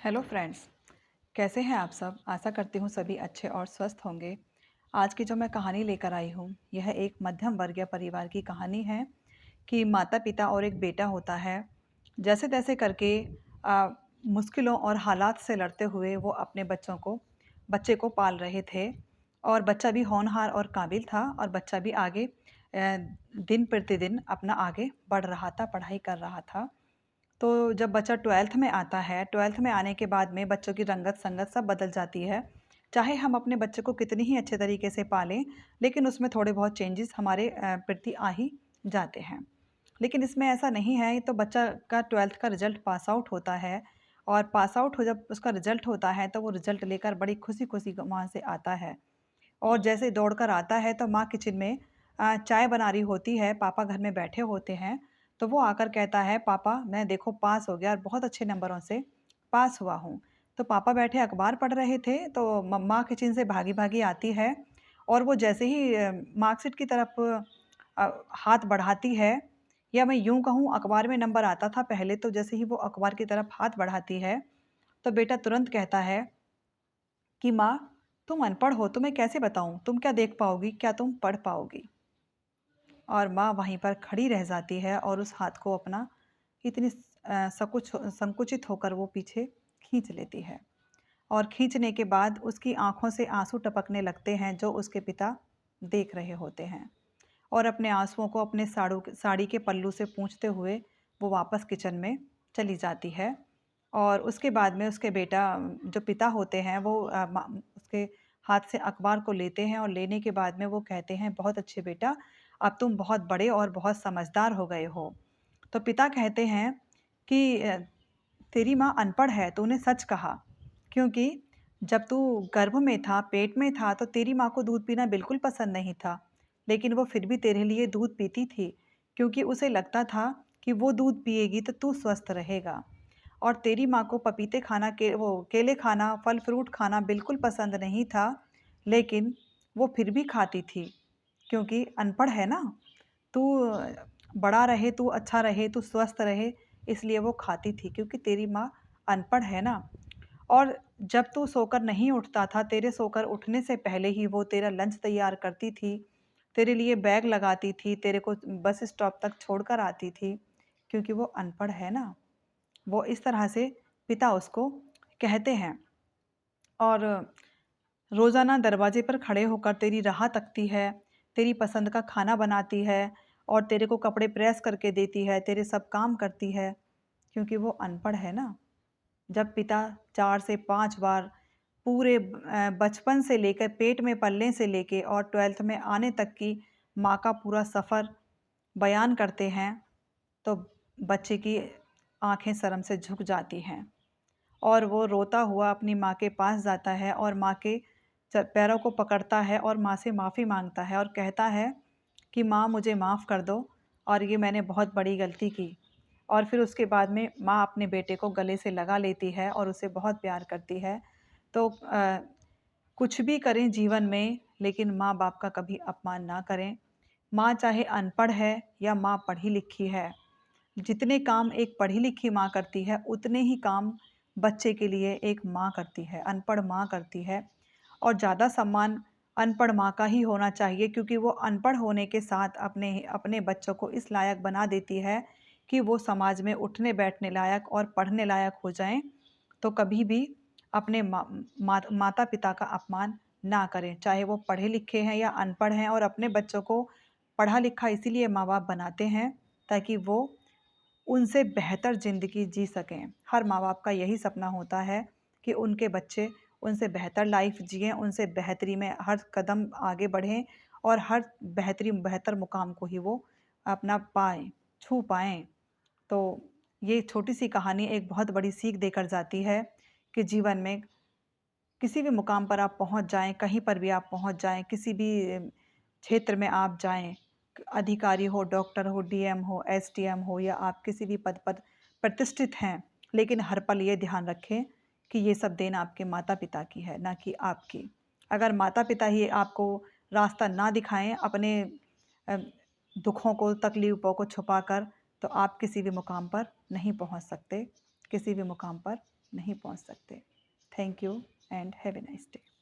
Hello friends. कैसे हैं आप सब? आशा करती हूँ सभी अच्छे और स्वस्थ होंगे। आज की जो मैं कहानी लेकर आई हूँ, यह एक मध्यम वर्गीय परिवार की कहानी है कि माता-पिता और एक बेटा होता है। जैसे-तैसे करके अ, मुश्किलों और हालात से लड़ते हुए वो अपने बच्चे को पाल रहे थे और बच्चा भी होनहार और काबिल था और बच्चा भी आगे दिन प्रतिदिन अपना आगे बढ़ रहा था, पढ़ाई कर रहा था। तो जब बच्चा 12th में आता है, 12th में आने के बाद में बच्चों की रंगत-संगत सब बदल जाती है। चाहे हम अपने बच्चे को कितनी ही अच्छे तरीके से पालें, लेकिन उसमें थोड़े बहुत चेंजेस हमारे प्रति आ ही जाते हैं। लेकिन इसमें ऐसा नहीं है, तो बच्चा का 12th का रिज़ल्ट पास आउट होता है और पास आउट हो जब उसका रिज़ल्ट होता है, तो वो रिज़ल्ट लेकर बड़ी खुशी-खुशी वहाँ से आता है। और जैसे दौड़कर आता है तो माँ किचन में चाय बना रही होती है, पापा घर में बैठे होते हैं, तो वो आकर कहता है, "पापा मैं देखो पास हो गया और बहुत अच्छे नंबरों से पास हुआ हूँ।" तो पापा बैठे अखबार पढ़ रहे थे, तो मम्मा किचन से भागी-भागी आती है और वो जैसे ही मार्कशीट की तरफ हाथ बढ़ाती है, या मैं यूँ कहूँ अखबार में नंबर आता था पहले, तो जैसे ही वो अखबार की तरफ हाथ बढ़ाती है, तो बेटा तुरंत कहता है कि माँ, तुम अनपढ़ हो, तुम्हें कैसे बताऊँ? तुम क्या देख पाओगी? क्या तुम पढ़ पाओगी? और माँ वहीं पर खड़ी रह जाती है और उस हाथ को अपना इतनी संकुचित होकर वो पीछे खींच लेती है। और खींचने के बाद उसकी आँखों से आँसू टपकने लगते हैं, जो उसके पिता देख रहे होते हैं। और अपने आँसुओं को अपने साड़ी के पल्लू से पोंछते हुए वो वापस किचन में चली जाती है। और उसके बाद में उसके बेटा जो पिता होते हैं वो उसके हाथ से अखबार को लेते हैं और लेने के बाद में वो कहते हैं, "बहुत अच्छे बेटा, अब तुम बहुत बड़े और बहुत समझदार हो गए हो।" तो पिता कहते हैं कि तेरी माँ अनपढ़ है, तूने सच कहा। क्योंकि जब तू गर्भ में था, पेट में था, तो तेरी माँ को दूध पीना बिल्कुल पसंद नहीं था। लेकिन वो फिर भी तेरे लिए दूध पीती थी, क्योंकि उसे लगता था कि वो दूध पिएगी तो तू स्वस्थ रहेगा। और तेरी माँ को पपीते खाना के वो केले खाना, फल फ्रूट खाना बिल्कुल पसंद नहीं था, लेकिन वो फिर भी खाती थी, क्योंकि अनपढ़ है ना। तू बड़ा रहे, तू अच्छा रहे, तू स्वस्थ रहे, इसलिए वो खाती थी, क्योंकि तेरी माँ अनपढ़ है ना। और जब तू सोकर नहीं उठता था, तेरे सोकर उठने से पहले ही वो तेरा लंच तैयार करती थी, तेरे लिए बैग लगाती थी, तेरे को बस स्टॉप तक छोड़कर आती थी, क्योंकि वो अनपढ़ है ना। वो इस तरह से पिता उसको कहते हैं। और रोज़ाना दरवाजे पर खड़े होकर तेरी राह तकती है, तेरी पसंद का खाना बनाती है और तेरे को कपड़े प्रेस करके देती है, तेरे सब काम करती है, क्योंकि वो अनपढ़ है ना। जब पिता 4 से 5 बार पूरे बचपन से लेकर पेट में पलने से लेके और 12th में आने तक की माँ का पूरा सफ़र बयान करते हैं, तो बच्चे की आँखें शर्म से झुक जाती हैं और वो रोता हुआ अपनी माँ के पास जाता है और माँ के पैरों को पकड़ता है और माँ से माफ़ी माँगता है और कहता है कि माँ, मुझे माफ़ कर दो और ये मैंने बहुत बड़ी गलती की। और फिर उसके बाद में माँ अपने बेटे को गले से लगा लेती है और उसे बहुत प्यार करती है। तो कुछ भी करें जीवन में, लेकिन माँ-बाप का कभी अपमान ना करें। माँ चाहे अनपढ़ है या माँ पढ़ी-लिखी है, जितने काम एक पढ़ी-लिखी माँ करती है, उतने ही काम बच्चे के लिए एक माँ करती है, अनपढ़ माँ करती है। और ज़्यादा सम्मान अनपढ़ माँ का ही होना चाहिए, क्योंकि वो अनपढ़ होने के साथ अपने अपने बच्चों को इस लायक बना देती है कि वो समाज में उठने-बैठने लायक और पढ़ने लायक हो जाएँ। तो कभी भी अपने माता-पिता का अपमान ना करें, चाहे वो पढ़े-लिखे हैं या अनपढ़ हैं। और अपने बच्चों को पढ़ा-लिखा इसीलिए माँ-बाप बनाते हैं, ताकि वो उनसे बेहतर ज़िंदगी जी सकें। हर माँ-बाप का यही सपना होता है कि उनके बच्चे उनसे बेहतर लाइफ़ जिएँ, उनसे बेहतरी में हर कदम आगे बढ़ें और हर बेहतर मुकाम को ही वो अपना पाएँ, छू पाएँ। तो ये छोटी-सी कहानी एक बहुत बड़ी सीख देकर जाती है कि जीवन में किसी भी मुकाम पर आप पहुँच जाएँ, कहीं पर भी आप पहुँच जाएँ, किसी भी क्षेत्र में आप जाएँ, अधिकारी हो, डॉक्टर हो, डीएम हो, एसडीएम हो, या आप किसी भी पद पर प्रतिष्ठित हैं, लेकिन हर पल ये ध्यान रखें कि ये सब देन आपके माता-पिता की है, ना कि आपकी। अगर माता-पिता ही आपको रास्ता ना दिखाएँ अपने अ, दुखों को, तकलीफ़ों को छुपाकर, तो आप किसी भी मुकाम पर नहीं पहुँच सकते, किसी भी मुकाम पर नहीं पहुंच सकते। Thank you and have a nice day.